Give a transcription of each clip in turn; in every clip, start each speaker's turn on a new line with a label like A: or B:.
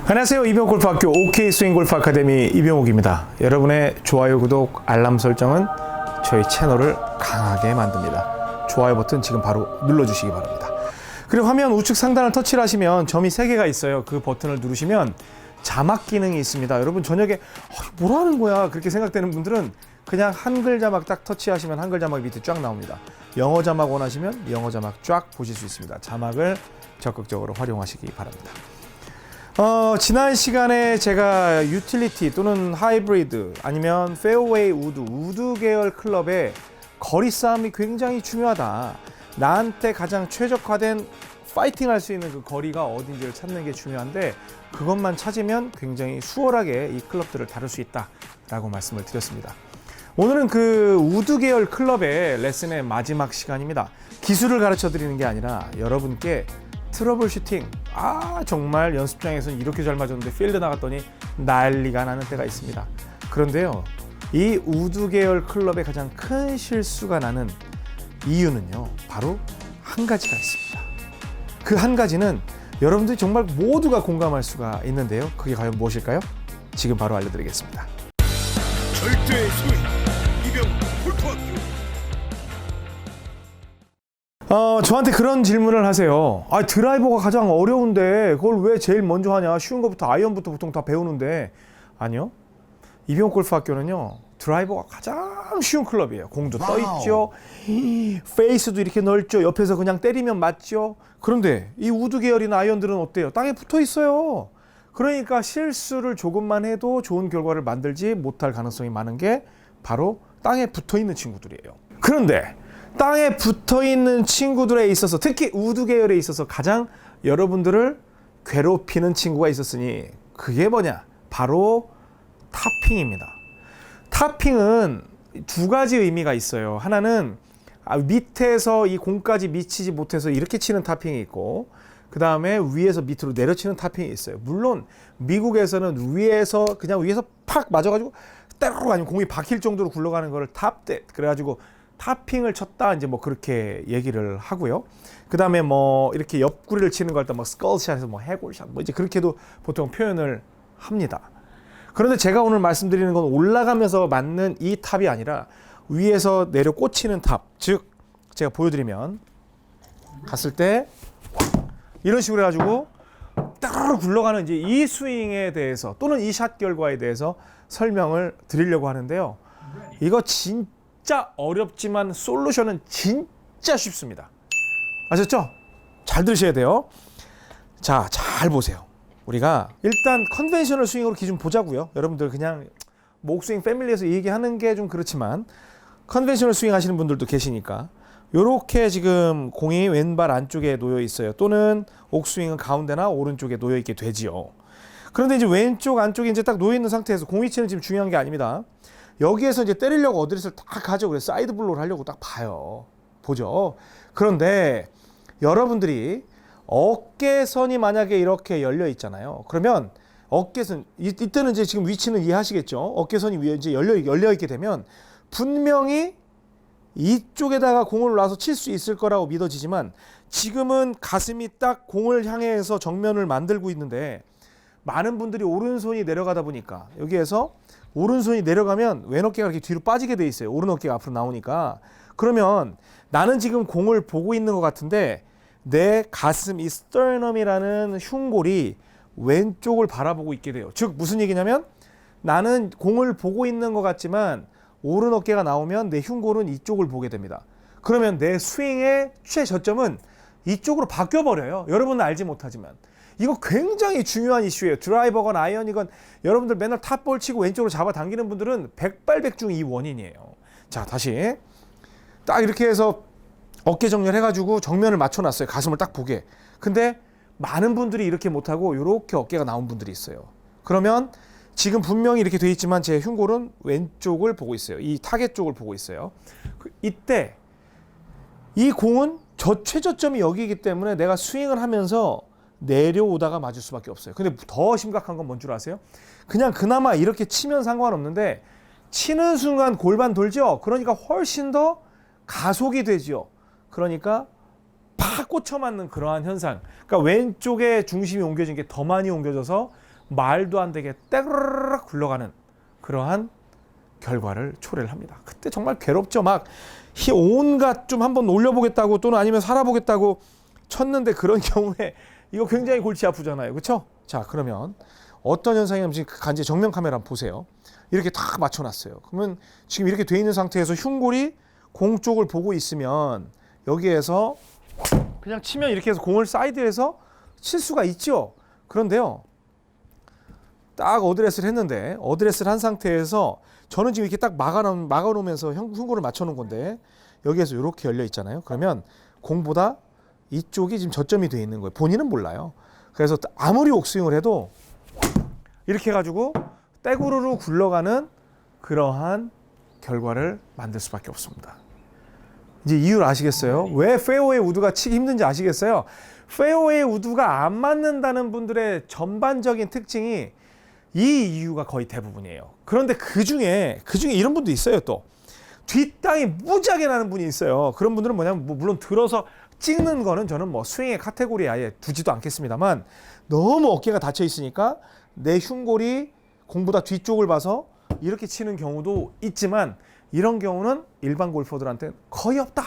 A: 안녕하세요. 이병옥골프학교 OK스윙골프 아카데미 이병옥입니다. 여러분의 좋아요, 구독, 알람 설정은 저희 채널을 강하게 만듭니다. 좋아요 버튼 지금 바로 눌러주시기 바랍니다. 그리고 화면 우측 상단을 터치를 하시면 점이 3개가 있어요. 그 버튼을 누르시면 자막 기능이 있습니다. 여러분 저녁에 뭘 하는 거야? 그렇게 생각되는 분들은 그냥 한글 자막 딱 터치하시면 한글 자막 밑에 쫙 나옵니다. 영어 자막 원하시면 영어 자막 쫙 보실 수 있습니다. 자막을 적극적으로 활용하시기 바랍니다. 지난 시간에 제가 유틸리티 또는 하이브리드 아니면 페어웨이 우드 계열 클럽의 거리 싸움이 굉장히 중요하다. 나한테 가장 최적화된 파이팅 할 수 있는 그 거리가 어딘지를 찾는 게 중요한데 그것만 찾으면 굉장히 수월하게 이 클럽들을 다룰 수 있다라고 말씀을 드렸습니다. 오늘은 그 우드 계열 클럽의 레슨의 마지막 시간입니다. 기술을 가르쳐 드리는 게 아니라 여러분께 트러블 슈팅, 정말 연습장에서는 이렇게 잘 맞았는데 필드 나갔더니 난리가 나는 때가 있습니다. 그런데요, 이 우드 계열 클럽의 가장 큰 실수가 나는 이유는요, 바로 한 가지가 있습니다. 그 한 가지는 여러분들이 정말 모두가 공감할 수가 있는데요, 그게 과연 무엇일까요? 지금 바로 알려드리겠습니다.
B: 절대의 스윙 이병옥 골프학교.
A: 저한테 그런 질문을 하세요. 드라이버가 가장 어려운데 그걸 왜 제일 먼저 하냐? 쉬운 것부터 아이언부터 보통 다 배우는데. 아니요. 이병옥 골프학교는요, 드라이버가 가장 쉬운 클럽이에요. 공도 떠 있죠. 페이스도 이렇게 넓죠. 옆에서 그냥 때리면 맞죠. 그런데 이 우드 계열이나 아이언들은 어때요? 땅에 붙어 있어요. 그러니까 실수를 조금만 해도 좋은 결과를 만들지 못할 가능성이 많은 게 바로 땅에 붙어 있는 친구들이에요. 그런데 땅에 붙어있는 친구들에 있어서, 특히 우드 계열에 있어서 가장 여러분들을 괴롭히는 친구가 있었으니 그게 뭐냐? 바로 타핑입니다. 타핑은 두 가지 의미가 있어요. 하나는 밑에서 이 공까지 미치지 못해서 이렇게 치는 타핑이 있고, 그 다음에 위에서 밑으로 내려치는 타핑이 있어요. 물론 미국에서는 그냥 위에서 팍 맞아가지고 때로 아니면 공이 박힐 정도로 굴러가는 거를 탑댓, 그래가지고 타핑을 쳤다, 이제 뭐 그렇게 얘기를 하고요. 그 다음에 뭐 이렇게 옆구리를 치는 걸 할 때 뭐 스컬샷에서 뭐 해골샷, 뭐 이제 그렇게도 보통 표현을 합니다. 그런데 제가 오늘 말씀드리는 건 올라가면서 맞는 이 탑이 아니라 위에서 내려 꽂히는 탑. 즉, 제가 보여드리면 갔을 때 이런 식으로 해가지고 따로 굴러가는 이제 이 스윙에 대해서 또는 이 샷 결과에 대해서 설명을 드리려고 하는데요. 이거 진짜 어렵지만 솔루션은 진짜 쉽습니다. 아셨죠? 잘 들으셔야 돼요. 자, 잘 보세요. 우리가 일단 컨벤셔널 스윙으로 기준 보자고요. 여러분들 그냥 옥스윙 패밀리에서 얘기하는 게 좀 그렇지만 컨벤셔널 스윙 하시는 분들도 계시니까 요렇게 지금 공이 왼발 안쪽에 놓여 있어요. 또는 옥스윙은 가운데나 오른쪽에 놓여 있게 되지요. 그런데 이제 왼쪽 안쪽에 이제 딱 놓여 있는 상태에서 공 위치는 지금 중요한 게 아닙니다. 여기에서 이제 때리려고 어드레스를 딱 가죠. 그래서 사이드 블로우를 하려고 딱 보죠. 그런데 여러분들이 어깨선이 만약에 이렇게 열려 있잖아요. 그러면 어깨선, 이때는 이제 지금 위치는 이해하시겠죠? 어깨선이 위에 이제 열려 있게 되면 분명히 이쪽에다가 공을 놔서 칠 수 있을 거라고 믿어지지만 지금은 가슴이 딱 공을 향해서 정면을 만들고 있는데 많은 분들이 오른손이 내려가다 보니까 여기에서 오른손이 내려가면 왼 어깨가 이렇게 뒤로 빠지게 돼 있어요. 오른 어깨가 앞으로 나오니까. 그러면 나는 지금 공을 보고 있는 것 같은데 내 가슴, 이 스터넘이라는 흉골이 왼쪽을 바라보고 있게 돼요. 즉 무슨 얘기냐면 나는 공을 보고 있는 것 같지만 오른 어깨가 나오면 내 흉골은 이쪽을 보게 됩니다. 그러면 내 스윙의 최저점은 이쪽으로 바뀌어버려요. 여러분은 알지 못하지만. 이거 굉장히 중요한 이슈예요. 드라이버건 아이언이건 여러분들 맨날 탑볼 치고 왼쪽으로 잡아당기는 분들은 백발백중 이 원인이에요. 자, 다시 딱 이렇게 해서 어깨 정렬해가지고 정면을 맞춰놨어요. 가슴을 딱 보게. 근데 많은 분들이 이렇게 못하고 이렇게 어깨가 나온 분들이 있어요. 그러면 지금 분명히 이렇게 돼 있지만 제 흉골은 왼쪽을 보고 있어요. 이 타겟 쪽을 보고 있어요. 이때 이 공은 저 최저점이 여기이기 때문에 내가 스윙을 하면서 내려오다가 맞을 수밖에 없어요. 근데 더 심각한 건 뭔 줄 아세요? 그냥 그나마 이렇게 치면 상관없는데 치는 순간 골반 돌죠? 그러니까 훨씬 더 가속이 되죠. 그러니까 팍 꽂혀 맞는 그러한 현상. 그러니까 왼쪽에 중심이 옮겨진 게 더 많이 옮겨져서 말도 안 되게 떼그르륵 굴러가는 그러한 결과를 초래를 합니다. 그때 정말 괴롭죠. 막 온갖 좀 한번 올려보겠다고 또는 아니면 살아보겠다고 쳤는데 그런 경우에 이거 굉장히 골치 아프잖아요. 그렇죠? 자, 그러면 어떤 현상이냐면 간지 정면 카메라 한번 보세요. 이렇게 다 맞춰놨어요. 그러면 지금 이렇게 돼 있는 상태에서 흉골이 공 쪽을 보고 있으면 여기에서 그냥 치면 이렇게 해서 공을 사이드에서 칠 수가 있죠. 그런데요. 딱 어드레스를 했는데 어드레스를 한 상태에서 저는 지금 이렇게 딱 막아놓으면서 흉골을 맞춰놓은 건데 여기에서 이렇게 열려 있잖아요. 그러면 공보다 이쪽이 지금 저점이 돼 있는 거예요. 본인은 몰라요. 그래서 아무리 옥스윙을 해도 이렇게 해가지고 떼구르르 굴러가는 그러한 결과를 만들 수밖에 없습니다. 이제 이유를 아시겠어요? 왜 페어웨이 우드가 치기 힘든지 아시겠어요? 페어웨이 우드가 안 맞는다는 분들의 전반적인 특징이 이 이유가 거의 대부분이에요. 그런데 그 중에 이런 분도 있어요. 또 뒷땅이 무지하게 나는 분이 있어요. 그런 분들은 뭐냐면 물론 들어서 찍는 거는 저는 뭐 스윙의 카테고리에 아예 두지도 않겠습니다만 너무 어깨가 닫혀 있으니까 내 흉골이 공보다 뒤쪽을 봐서 이렇게 치는 경우도 있지만 이런 경우는 일반 골퍼들한테는 거의 없다.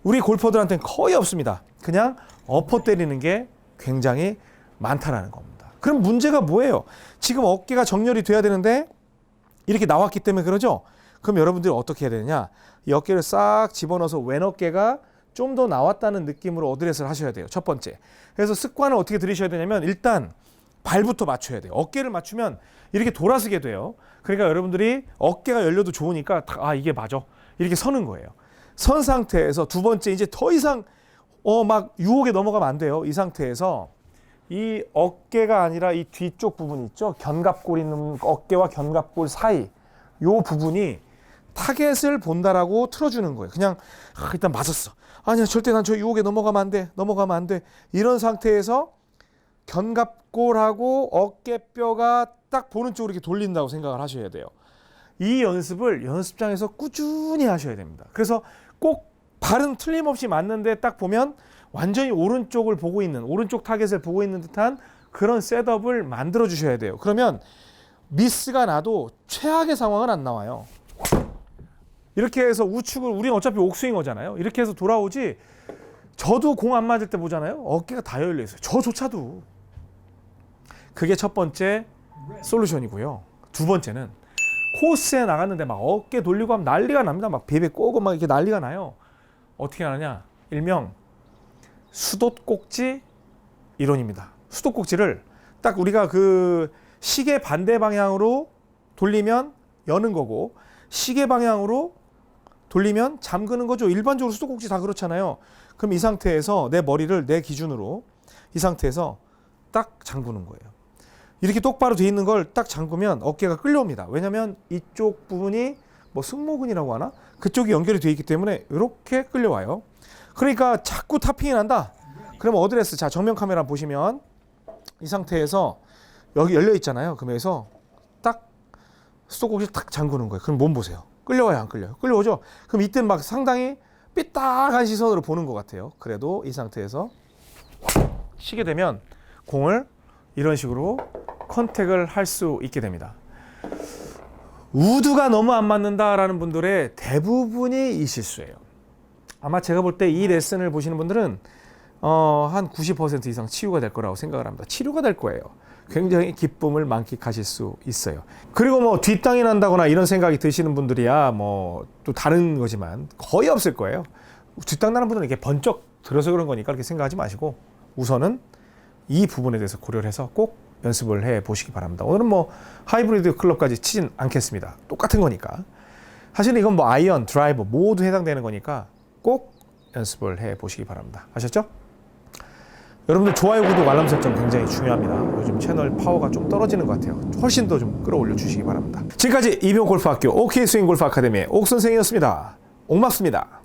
A: 우리 골퍼들한테는 거의 없습니다. 그냥 엎어 때리는 게 굉장히 많다라는 겁니다. 그럼 문제가 뭐예요? 지금 어깨가 정렬이 돼야 되는데 이렇게 나왔기 때문에 그러죠? 그럼 여러분들이 어떻게 해야 되느냐? 이 어깨를 싹 집어넣어서 왼 어깨가 좀 더 나왔다는 느낌으로 어드레스를 하셔야 돼요. 첫 번째. 그래서 습관을 어떻게 들이셔야 되냐면 일단 발부터 맞춰야 돼요. 어깨를 맞추면 이렇게 돌아서게 돼요. 그러니까 여러분들이 어깨가 열려도 좋으니까 이게 맞아. 이렇게 서는 거예요. 선 상태에서 두 번째 이제 더 이상 막 유혹에 넘어가면 안 돼요. 이 상태에서 이 어깨가 아니라 이 뒤쪽 부분 있죠. 견갑골 있는 어깨와 견갑골 사이 요 부분이 타겟을 본다라고 틀어주는 거예요. 그냥 일단 맞았어. 아니야 절대 난 저 유혹에 넘어가면 안 돼. 이런 상태에서 견갑골하고 어깨뼈가 딱 보는 쪽으로 이렇게 돌린다고 생각을 하셔야 돼요. 이 연습을 연습장에서 꾸준히 하셔야 됩니다. 그래서 꼭 발은 틀림없이 맞는데 딱 보면 완전히 오른쪽을 보고 있는 오른쪽 타겟을 보고 있는 듯한 그런 셋업을 만들어 주셔야 돼요. 그러면 미스가 나도 최악의 상황은 안 나와요. 이렇게 해서 우측을 우리는 어차피 옥스윙어잖아요. 이렇게 해서 돌아오지 저도 공 안 맞을 때 보잖아요. 어깨가 다 열려 있어요. 저조차도. 그게 첫 번째 솔루션이고요. 두 번째는 코스에 나갔는데 막 어깨 돌리고 하면 난리가 납니다. 막 베베 꼬고 막 이렇게 난리가 나요. 어떻게 하느냐? 일명 수도꼭지 이론입니다. 수도꼭지를 딱 우리가 그 시계 반대 방향으로 돌리면 여는 거고 시계 방향으로 돌리면 잠그는 거죠. 일반적으로 수도꼭지 다 그렇잖아요. 그럼 이 상태에서 내 머리를 내 기준으로 이 상태에서 딱 잠그는 거예요. 이렇게 똑바로 돼 있는 걸 딱 잠그면 어깨가 끌려옵니다. 왜냐하면 이쪽 부분이 뭐 승모근이라고 하나? 그쪽이 연결이 돼 있기 때문에 이렇게 끌려와요. 그러니까 자꾸 탑핑이 난다. 그러면 어드레스 자 정면 카메라 보시면 이 상태에서 여기 열려 있잖아요. 그러면서 딱 수도꼭지 딱 잠그는 거예요. 그럼 몸 보세요. 끌려와요, 안 끌려요? 끌려오죠? 그럼 이때 막 상당히 삐딱한 시선으로 보는 것 같아요. 그래도 이 상태에서 치게 되면 공을 이런 식으로 컨택을 할 수 있게 됩니다. 우드가 너무 안 맞는다라는 분들의 대부분이 이 실수예요. 아마 제가 볼 때 이 레슨을 보시는 분들은 한 90% 이상 치유가 될 거라고 생각을 합니다. 치료가 될 거예요. 굉장히 기쁨을 만끽하실 수 있어요. 그리고 뭐 뒷땅이 난다거나 이런 생각이 드시는 분들이야 뭐 또 다른 거지만 거의 없을 거예요. 뒷땅 나는 분들은 이렇게 번쩍 들어서 그런 거니까 그렇게 생각하지 마시고 우선은 이 부분에 대해서 고려를 해서 꼭 연습을 해 보시기 바랍니다. 오늘은 뭐 하이브리드 클럽까지 치진 않겠습니다. 똑같은 거니까. 사실 이건 뭐 아이언, 드라이버 모두 해당되는 거니까 꼭 연습을 해 보시기 바랍니다. 아셨죠? 여러분들 좋아요, 구독, 알람 설정 굉장히 중요합니다. 요즘 채널 파워가 좀 떨어지는 것 같아요. 훨씬 더 좀 끌어올려 주시기 바랍니다. 지금까지 이병옥 골프학교 OK 스윙 골프 아카데미의 옥 선생이었습니다. 옥맞습니다.